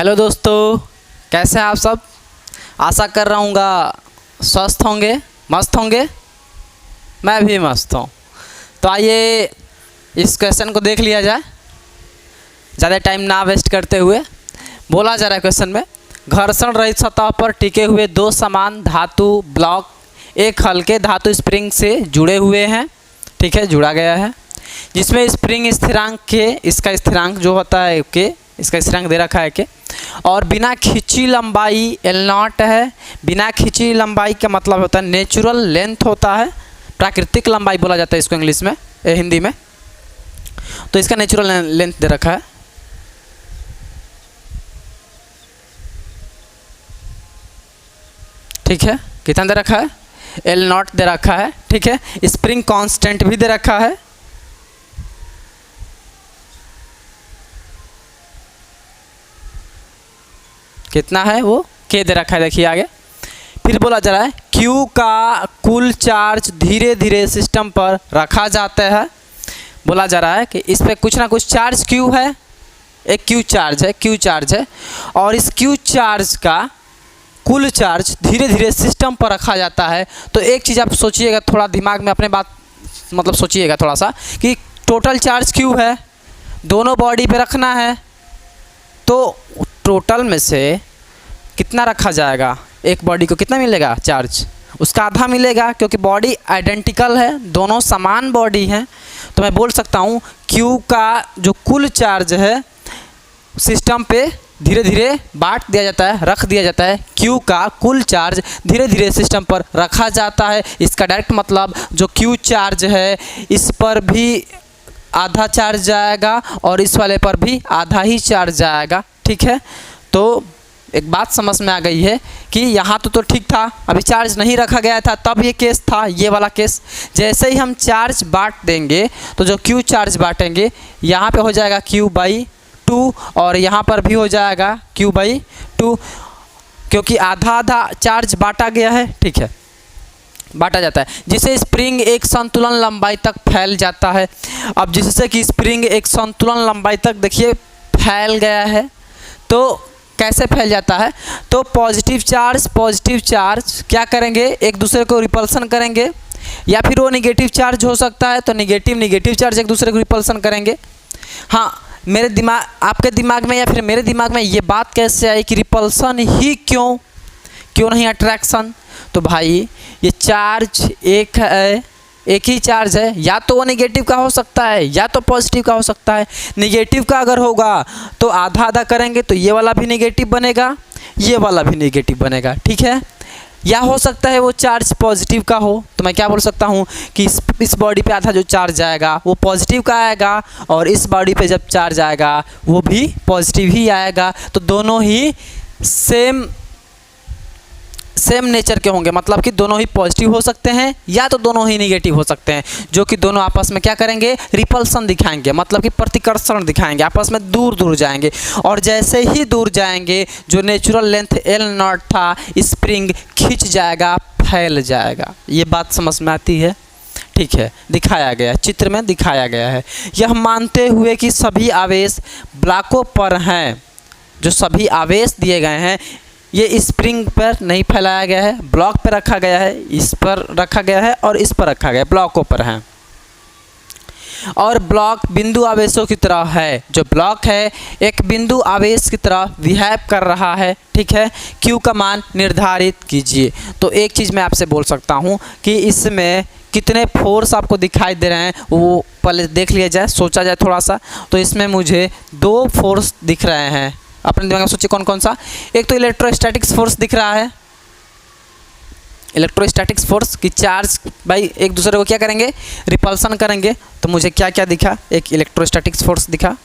Hello दोस्तों, कैसे हैं आप सब। आशा कर रहा हूँ स्वस्थ होंगे, मस्त होंगे। मैं भी मस्त हूँ। तो आइए इस क्वेश्चन को देख लिया जाए, ज़्यादा टाइम ना वेस्ट करते हुए। बोला जा रहा है क्वेश्चन में, घर्षण रहित सतह पर टिके हुए दो समान धातु ब्लॉक एक हल्के धातु स्प्रिंग से जुड़े हुए हैं। ठीक है, जुड़ा गया है, जिसमें स्प्रिंग स्थिरांक के, इसका स्थिरांक जो होता है के, इसका स्थिरांक दे रखा है के, और बिना खिंची लंबाई L0 है। बिना खिंची लंबाई का मतलब होता है नेचुरल लेंथ होता है, प्राकृतिक लंबाई बोला जाता है इसको इंग्लिश में, हिंदी में। तो इसका नेचुरल लेंथ दे रखा है। ठीक है, कितना दे रखा है? L0 दे रखा है। ठीक है, स्प्रिंग कांस्टेंट भी दे रखा है। कितना है वो K दे रखा है, देखिए आगे। फिर बोला जा रहा है Q का कुल चार्ज धीरे धीरे सिस्टम पर रखा जाता है। बोला जा रहा है कि इस पर कुछ ना कुछ चार्ज Q है, एक Q चार्ज है, और इस Q चार्ज का कुल चार्ज धीरे धीरे सिस्टम पर रखा जाता है। तो एक चीज़ आप सोचिएगा, थोड़ा दिमाग में अपने बात मतलब सोचिएगा थोड़ा सा, कि टोटल चार्ज Q है, दोनों बॉडी पे रखना है, तो टोटल में से कितना रखा जाएगा? एक बॉडी को कितना मिलेगा चार्ज? उसका आधा मिलेगा, क्योंकि बॉडी आइडेंटिकल है, दोनों समान बॉडी हैं। तो मैं बोल सकता हूँ Q का जो कुल चार्ज है सिस्टम पे धीरे धीरे बांट दिया जाता है, रख दिया जाता है। Q का कुल चार्ज धीरे धीरे सिस्टम पर रखा जाता है। इसका डायरेक्ट मतलब जो Q चार्ज है, इस पर भी आधा चार्ज जाएगा और इस वाले पर भी आधा ही चार्ज जाएगा। ठीक है, तो एक बात समझ में आ गई है कि यहाँ तो ठीक था, अभी चार्ज नहीं रखा गया था, तब ये केस था, ये वाला केस। जैसे ही हम चार्ज बांट देंगे तो जो Q चार्ज बांटेंगे, यहाँ पे हो जाएगा Q/2 और यहाँ पर भी हो जाएगा Q/2, क्योंकि आधा आधा चार्ज बांटा गया है। ठीक है, बांटा जाता है, जिससे स्प्रिंग एक संतुलन लंबाई तक फैल जाता है। अब जिससे कि स्प्रिंग एक संतुलन लंबाई तक देखिए फैल गया है, तो कैसे फैल जाता है? तो पॉजिटिव चार्ज क्या करेंगे? एक दूसरे को रिपल्सन करेंगे, या फिर वो निगेटिव चार्ज हो सकता है, तो निगेटिव चार्ज एक दूसरे को रिपल्सन करेंगे। हाँ, मेरे दिमाग, आपके दिमाग में या फिर मेरे दिमाग में ये बात कैसे आई कि रिपल्सन ही क्यों नहीं अट्रैक्शन? तो भाई ये चार्ज एक ही चार्ज है, या तो वो नेगेटिव का हो सकता है या तो पॉजिटिव का हो सकता है। नेगेटिव का अगर होगा तो आधा आधा करेंगे तो ये वाला भी नेगेटिव बनेगा, ये वाला भी नेगेटिव बनेगा। ठीक है, या हो सकता है वो चार्ज पॉजिटिव का हो, तो मैं क्या बोल सकता हूँ कि इस बॉडी पे आधा जो चार्ज आएगा वो पॉजिटिव का आएगा, और इस बॉडी पे जब चार्ज आएगा वो भी पॉजिटिव ही आएगा। तो दोनों ही सेम नेचर के होंगे, मतलब कि दोनों ही पॉजिटिव हो सकते हैं या तो दोनों ही नेगेटिव हो सकते हैं, जो कि दोनों आपस में क्या करेंगे? रिपल्सन दिखाएंगे, मतलब कि प्रतिकर्षण दिखाएंगे, आपस में दूर दूर जाएंगे। और जैसे ही दूर जाएंगे, जो नेचुरल लेंथ L0 था, स्प्रिंग खिंच जाएगा, फैल जाएगा। ये बात समझ में आती है? ठीक है, दिखाया गया, चित्र में दिखाया गया है। यह मानते हुए कि सभी आवेश ब्लॉकों पर हैं, जो सभी आवेश दिए गए हैं ये स्प्रिंग पर नहीं फैलाया गया है, ब्लॉक पर रखा गया है, इस पर रखा गया है और इस पर रखा गया है, ब्लॉकों पर हैं। और ब्लॉक बिंदु आवेशों की तरह है, जो ब्लॉक है एक बिंदु आवेश की तरह बिहेव कर रहा है। ठीक है, Q का मान निर्धारित कीजिए। तो एक चीज़ मैं आपसे बोल सकता हूँ कि इसमें कितने फोर्स आपको दिखाई दे रहे हैं वो पहले देख लिया जाए, सोचा जाए थोड़ा सा। तो इसमें मुझे 2 फोर्स दिख रहे हैं, अपने दिमाग में सोचिए कौन कौन सा। एक तो इलेक्ट्रोस्टैटिक्स फोर्स दिख रहा है, इलेक्ट्रोस्टैटिक्स फोर्स की चार्ज भाई एक दूसरे को क्या करेंगे? रिपल्सन करेंगे। तो मुझे क्या क्या दिखा? एक इलेक्ट्रोस्टैटिक्स फोर्स दिखा,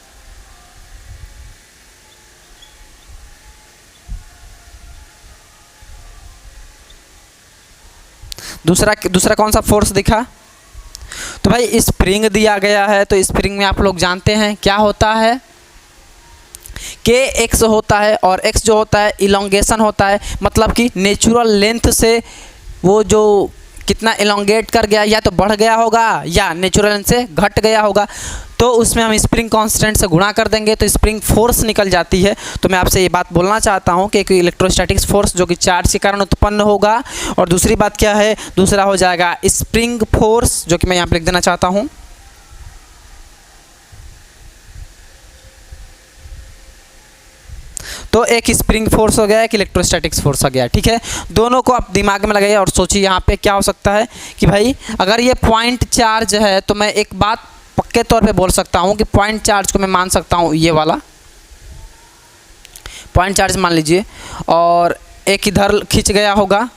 दूसरा कौन सा फोर्स दिखा? तो भाई स्प्रिंग दिया गया है, तो स्प्रिंग में आप लोग जानते हैं क्या होता है? Kx होता है, और x जो होता है इलोंगेशन होता है, मतलब कि नेचुरल लेंथ से वो जो कितना इलोंगेट कर गया, या तो बढ़ गया होगा या नेचुरल लेंथ से घट गया होगा। तो उसमें हम स्प्रिंग कांस्टेंट से गुणा कर देंगे तो स्प्रिंग फोर्स निकल जाती है। तो मैं आपसे ये बात बोलना चाहता हूँ कि एक इलेक्ट्रोस्टैटिक्स फोर्स जो कि चार्ज के कारण उत्पन्न होगा, और दूसरी बात क्या है, दूसरा हो जाएगा स्प्रिंग फोर्स, जो कि मैं यहाँ पर लिख देना चाहता हूँ। तो एक स्प्रिंग फोर्स हो गया, एक इलेक्ट्रोस्टैटिक्स फोर्स हो गया, ठीक है। दोनों को आप दिमाग में लगाइए और सोचिए यहाँ पे क्या हो सकता है कि भाई अगर ये पॉइंट चार्ज है तो मैं एक बात पक्के तौर पे बोल सकता हूँ कि पॉइंट चार्ज को मैं मान सकता हूँ ये वाला पॉइंट चार्ज मान लीजिए, और एक इधर खींच गया होगा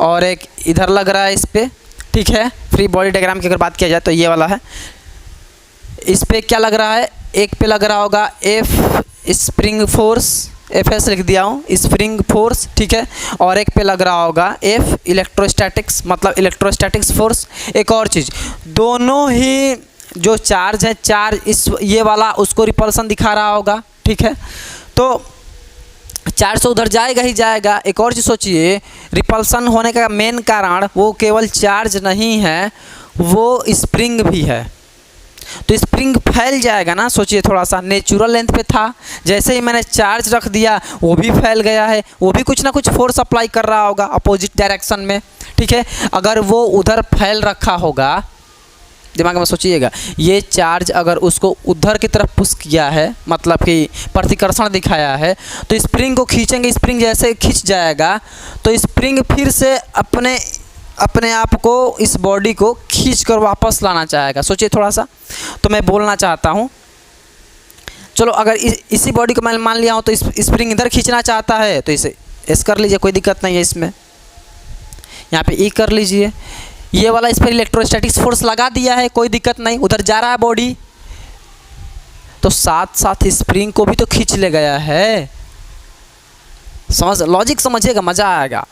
और एक इधर लग रहा है इस पर, ठीक है। फ्री बॉडी डायग्राम की अगर बात किया जाए तो ये वाला है, इस पर क्या लग रहा है, एक पे लग रहा होगा एफ स्प्रिंग फोर्स, एफ लिख दिया हूँ स्प्रिंग फोर्स, ठीक है, और एक पे लग रहा होगा एफ इलेक्ट्रोस्टैटिक्स मतलब इलेक्ट्रोस्टैटिक्स फोर्स। एक और चीज़, दोनों ही जो चार्ज है, चार्ज इस ये वाला उसको रिपल्सन दिखा रहा होगा, ठीक है। तो चार्ज तो उधर जाएगा ही जाएगा। एक और चीज़ सोचिए, रिपल्सन होने का मेन कारण वो केवल चार्ज नहीं है, वो स्प्रिंग भी है। तो स्प्रिंग फैल जाएगा ना, सोचिए थोड़ा सा, नेचुरल लेंथ पे था, जैसे ही मैंने चार्ज रख दिया वो भी फैल गया है, वो भी कुछ ना कुछ फोर्स अप्लाई कर रहा होगा अपोजिट डायरेक्शन में, ठीक है। अगर वो उधर फैल रखा होगा, दिमाग में सोचिएगा, ये चार्ज अगर उसको उधर की तरफ पुश किया है, मतलब कि प्रतिकर्षण दिखाया है, तो स्प्रिंग को खींचेंगे, स्प्रिंग जैसे खींच जाएगा तो स्प्रिंग फिर से अपने आप को, इस बॉडी को खींच कर वापस लाना चाहेगा। सोचिए थोड़ा सा। तो मैं बोलना चाहता हूँ, चलो अगर इसी बॉडी को मैं मान लिया हूँ तो स्प्रिंग इधर खींचना चाहता है तो इसे एस कर लीजिए, कोई दिक्कत नहीं है इसमें। यहाँ पे ई कर लीजिए, ये वाला इस पर इलेक्ट्रोस्टैटिक्स फोर्स लगा दिया है, कोई दिक्कत नहीं, उधर जा रहा है बॉडी, तो साथ साथ स्प्रिंग को भी तो खींच ले गया है। समझ, लॉजिक समझिएगा, मज़ा आएगा।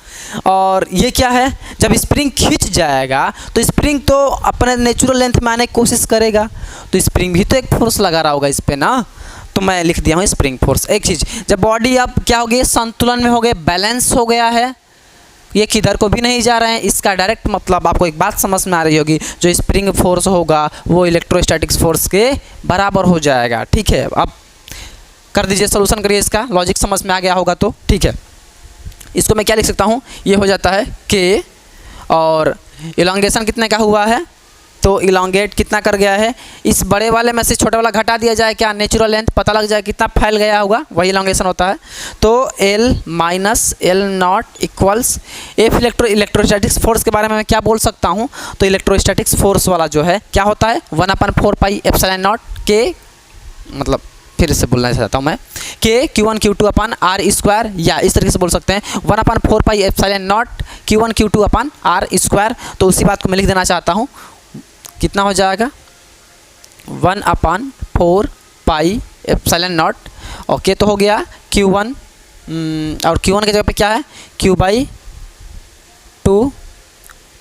और ये क्या है, जब स्प्रिंग खींच जाएगा तो स्प्रिंग तो अपने नेचुरल लेंथ में आने की कोशिश करेगा, तो स्प्रिंग भी तो एक फोर्स लगा रहा होगा इस पर ना, तो मैं लिख दिया हूँ स्प्रिंग फोर्स। एक चीज़, जब बॉडी अब क्या हो गई, संतुलन में हो गए, बैलेंस हो गया है, ये किधर को भी नहीं जा रहे हैं, इसका डायरेक्ट मतलब आपको एक बात समझ में आ रही होगी, जो स्प्रिंग फोर्स होगा वो इलेक्ट्रोस्टैटिक्स फोर्स के बराबर हो जाएगा, ठीक है। अब कर दीजिए, सोल्यूशन करिए, इसका लॉजिक समझ में आ गया होगा तो ठीक है। इसको मैं क्या लिख सकता हूँ, ये हो जाता है के, और इलांगेशन कितने का हुआ है, तो इलांगेट कितना कर गया है, इस बड़े वाले में से छोटा वाला घटा दिया जाए, क्या नेचुरल लेंथ पता लग जाए कितना फैल गया होगा, वही इलांगेशन होता है। तो L minus L not equals F electrostatics force के बारे में मैं क्या बोल सकता हूँ, तो इलेक्ट्रोस्टैटिक्स फोर्स वाला जो है क्या होता है, 1/4 पाई एप्सिलॉन नॉट के, मतलब फिर से बोलना चाहता हूँ मैं, के Q1 Q2 अपन आर स्क्वायर, या इस तरीके से बोल सकते हैं 1/4 pi epsilon naught Q1 Q2 अपन आर स्क्वायर। तो उसी बात को मैं लिख देना चाहता हूँ, कितना हो जाएगा 1/4 पाई एप्सिलॉन नॉट, ओके। तो हो गया Q1, और Q1 के जगह पे क्या है, Q/2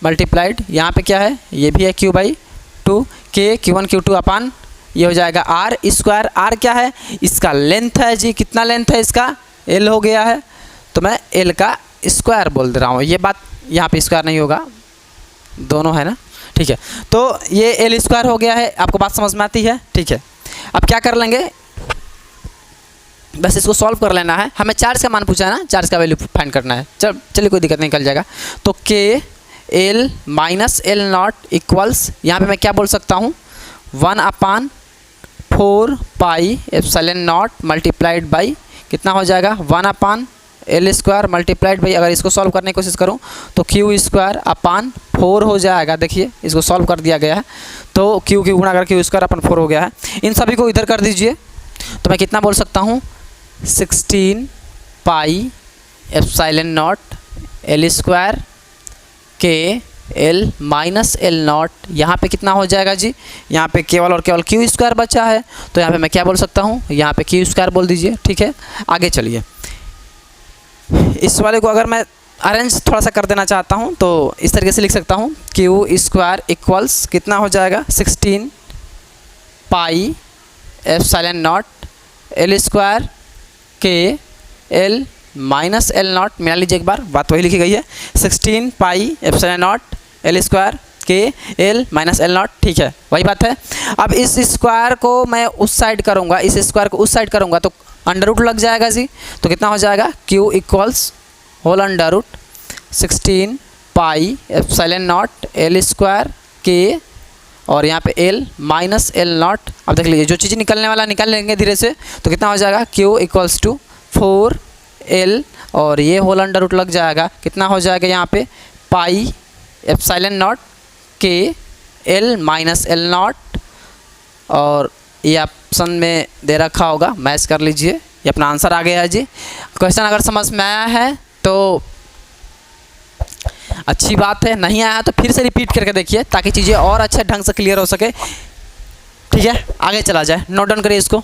मल्टीप्लाइड, यहाँ पे क्या है, ये भी है Q/2 के Q1 Q2 अपन, ये हो जाएगा आर स्क्वायर। आर क्या है, इसका लेंथ है जी, कितना लेंथ है इसका, एल हो गया है, तो मैं एल का स्क्वायर बोल दे रहा हूँ, ये बात यहाँ पे स्क्वायर नहीं होगा, दोनों है ना, ठीक है। तो ये एल स्क्वायर हो गया है, आपको बात समझ में आती है, ठीक है। अब क्या कर लेंगे, बस इसको सॉल्व कर लेना है, हमें चार्ज का मान पूछा है ना, चार्ज का वैल्यू फाइंड करना है, चलिए कोई दिक्कत नहीं, निकल जाएगा। तो के L minus L not equals, यहाँ पे मैं क्या बोल सकता हूँ, 1/4 pi epsilon not multiplied by, कितना हो जाएगा 1/L स्क्वायर मल्टीप्लाइड बाई, अगर इसको सॉल्व करने की कोशिश करूँ तो Q²/4 हो जाएगा। देखिए इसको सॉल्व कर दिया गया है, तो Q गुणा कर Q²/4 हो गया है। इन सभी को इधर कर दीजिए, तो मैं कितना बोल सकता हूँ, 16 pi epsilon not L square के एल माइनस एल नॉट, यहाँ पे कितना हो जाएगा जी, यहाँ पे केवल और केवल Q² बचा है, तो यहाँ पे मैं क्या बोल सकता हूँ, यहाँ पे Q² बोल दीजिए, ठीक है। आगे चलिए, इस वाले को अगर मैं अरेंज थोड़ा सा कर देना चाहता हूँ तो इस तरीके से लिख सकता हूँ, Q² इक्वल्स कितना हो जाएगा, 16 pi epsilon not L square के एल माइनस एल नॉट, मिला लीजिए एक बार, बात वही लिखी गई है, 16 pi epsilon not L square के एल माइनस एल नॉट, ठीक है वही बात है। अब इस स्क्वायर को मैं उस साइड करूँगा, इस स्क्वायर को उस साइड करूँगा तो अंडर रूट लग जाएगा जी, तो कितना हो जाएगा q equals whole under root 16 pi epsilon naught l square के और यहाँ पे एल माइनस एल नॉट। अब देख लीजिए जो चीज़ निकलने वाला निकाल लेंगे धीरे से, तो कितना हो जाएगा क्यू इक्वल्स टू 4 एल और ये होल अंडर रूट लग जाएगा, कितना हो जाएगा यहाँ पे पाई एप्सिलॉन नॉट के एल माइनस एल नॉट, और ये ऑप्शन में दे रखा होगा, मैच कर लीजिए, ये अपना आंसर आ गया है जी। क्वेश्चन अगर समझ में आया है तो अच्छी बात है, नहीं आया तो फिर से रिपीट करके देखिए ताकि चीज़ें और अच्छे ढंग से क्लियर हो सके, ठीक है। आगे चला जाए, नोट डाउन करिए इसको।